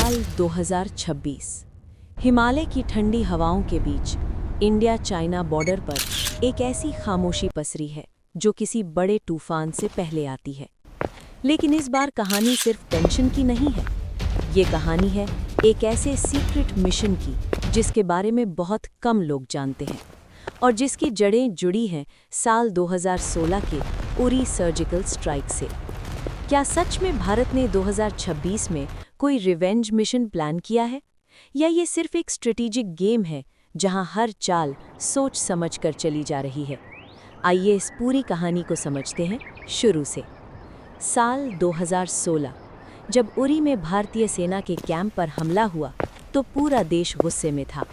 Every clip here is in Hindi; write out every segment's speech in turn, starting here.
साल 2026। हिमालय की ठंडी हवाओं के बीच इंडिया चाइना बॉर्डर पर एक ऐसी खामोशी पसरी है जो किसी बड़े तूफान से पहले आती है। लेकिन इस बार कहानी सिर्फ टेंशन की नहीं है। ये कहानी है एक ऐसे सीक्रेट मिशन की जिसके बारे में बहुत कम लोग जानते हैं और जिसकी जड़ें जुड़ी हैं साल 2016 के उरी सर्जिकल स्ट्राइक से। क्या सच में भारत ने 2026 में कोई रिवेंज मिशन प्लान किया है, या ये सिर्फ एक स्ट्रेटेजिक गेम है जहां हर चाल सोच समझ कर चली जा रही है? आइए इस पूरी कहानी को समझते हैं शुरू से। साल 2016, जब उरी में भारतीय सेना के कैंप पर हमला हुआ तो पूरा देश गुस्से में था,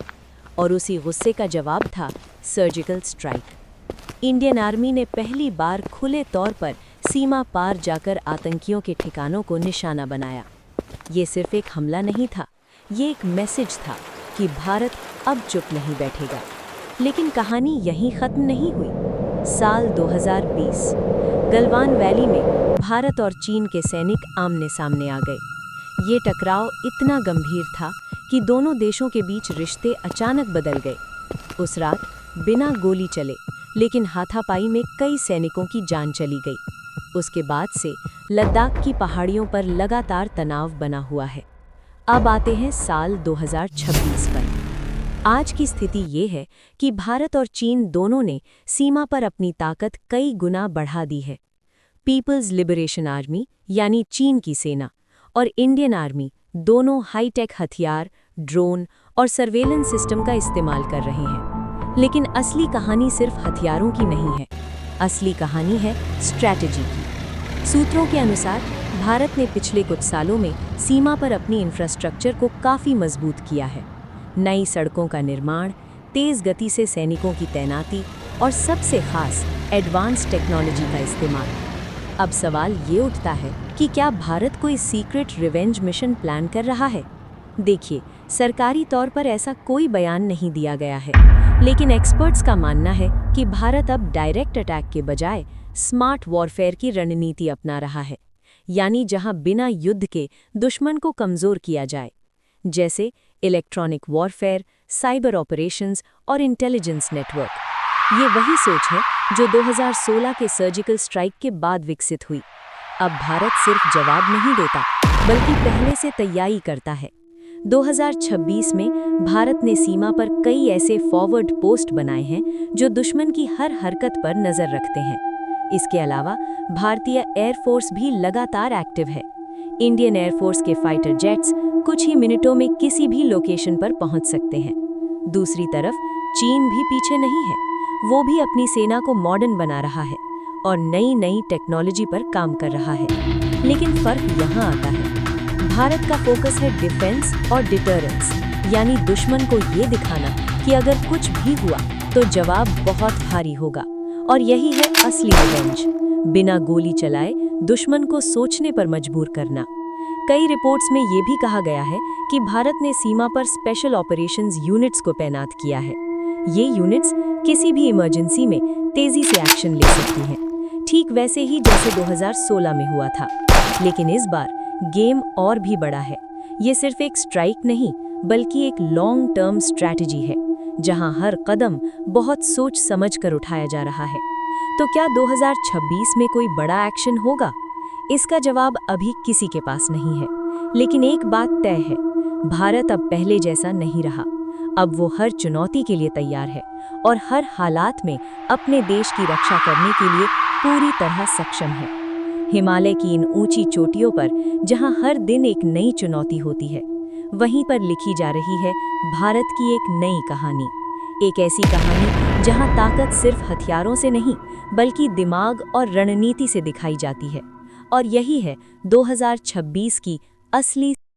और उसी गुस्से का जवाब था सर्जिकल स्ट्राइक। इंडियन आर्मी ने पहली बार खुले तौर पर सीमा पार जाकर आतंकियों के ठिकानों को निशाना बनाया। ये सिर्फ एक हमला नहीं था, ये एक मैसेज था कि भारत अब चुप नहीं बैठेगा। लेकिन कहानी यहीं खत्म नहीं हुई। साल 2020, गलवान वैली में भारत और चीन के सैनिक आमने सामने आ गए। ये टकराव इतना गंभीर था कि दोनों देशों के बीच रिश्ते अचानक बदल गए। उस रात बिना गोली चले लेकिन हाथापाई में कई सैनिकों की जान चली गई। उसके बाद से लद्दाख की पहाड़ियों पर लगातार तनाव बना हुआ है। अब आते हैं साल 2026 पर। आज की स्थिति ये है कि भारत और चीन दोनों ने सीमा पर अपनी ताकत कई गुना बढ़ा दी है। पीपल्स लिबरेशन आर्मी यानी चीन की सेना और इंडियन आर्मी दोनों हाईटेक हथियार, ड्रोन और सर्वेलेंस सिस्टम का इस्तेमाल कर रहे हैं। लेकिन असली कहानी सिर्फ हथियारों की नहीं है, असली कहानी है स्ट्रैटेजी की। सूत्रों के अनुसार भारत ने पिछले कुछ सालों में सीमा पर अपनी इंफ्रास्ट्रक्चर को काफ़ी मजबूत किया है। नई सड़कों का निर्माण, तेज़ गति से सैनिकों की तैनाती और सबसे खास एडवांस टेक्नोलॉजी का इस्तेमाल। अब सवाल ये उठता है कि क्या भारत कोई सीक्रेट रिवेंज मिशन प्लान कर रहा है? देखिए, सरकारी तौर पर ऐसा कोई बयान नहीं दिया गया है, लेकिन एक्सपर्ट्स का मानना है कि भारत अब डायरेक्ट अटैक के बजाय स्मार्ट वॉरफेयर की रणनीति अपना रहा है, यानी जहां बिना युद्ध के दुश्मन को कमज़ोर किया जाए, जैसे इलेक्ट्रॉनिक वॉरफेयर, साइबर ऑपरेशंस और इंटेलिजेंस नेटवर्क। ये वही सोच है जो 2016 के सर्जिकल स्ट्राइक के बाद विकसित हुई। अब भारत सिर्फ जवाब नहीं देता, बल्कि पहले से तैयारी करता है। 2026 में भारत ने सीमा पर कई ऐसे फॉरवर्ड पोस्ट बनाए हैं जो दुश्मन की हर हरकत पर नज़र रखते हैं। इसके अलावा भारतीय एयरफोर्स भी लगातार एक्टिव है। इंडियन एयरफोर्स के फाइटर जेट्स कुछ ही मिनटों में किसी भी लोकेशन पर पहुंच सकते हैं। दूसरी तरफ चीन भी पीछे नहीं है, वो भी अपनी सेना को मॉडर्न बना रहा है और नई टेक्नोलॉजी पर काम कर रहा है। लेकिन फर्क यहाँ आता है, भारत का फोकस है डिफेंस और डिटरेंस, यानी दुश्मन को ये दिखाना कि अगर कुछ भी हुआ तो जवाब बहुत भारी होगा। और यही है असली रिवेंज, बिना गोली चलाए दुश्मन को सोचने पर मजबूर करना। कई रिपोर्ट्स में ये भी कहा गया है कि भारत ने सीमा पर स्पेशल ऑपरेशंस यूनिट्स को तैनात किया है। ये यूनिट्स किसी भी इमरजेंसी में तेजी से एक्शन ले सकती हैं, ठीक वैसे ही जैसे 2016 में हुआ था। लेकिन इस बार गेम और भी बड़ा है। ये सिर्फ एक स्ट्राइक नहीं, बल्कि एक लॉन्ग टर्म स्ट्रैटेजी है, जहां हर कदम बहुत सोच समझ कर उठाया जा रहा है। तो क्या 2026 में कोई बड़ा एक्शन होगा? इसका जवाब अभी किसी के पास नहीं है। लेकिन एक बात तय है, भारत अब पहले जैसा नहीं रहा। अब वो हर चुनौती के लिए तैयार है और हर हालात में अपने देश की रक्षा करने के लिए पूरी तरह सक्षम है। हिमालय की इन ऊंची चोटियों पर जहां हर दिन एक नई चुनौती होती है, वहीं पर लिखी जा रही है भारत की एक नई कहानी। एक ऐसी कहानी जहां ताकत सिर्फ हथियारों से नहीं, बल्कि दिमाग और रणनीति से दिखाई जाती है। और यही है 2026 की असली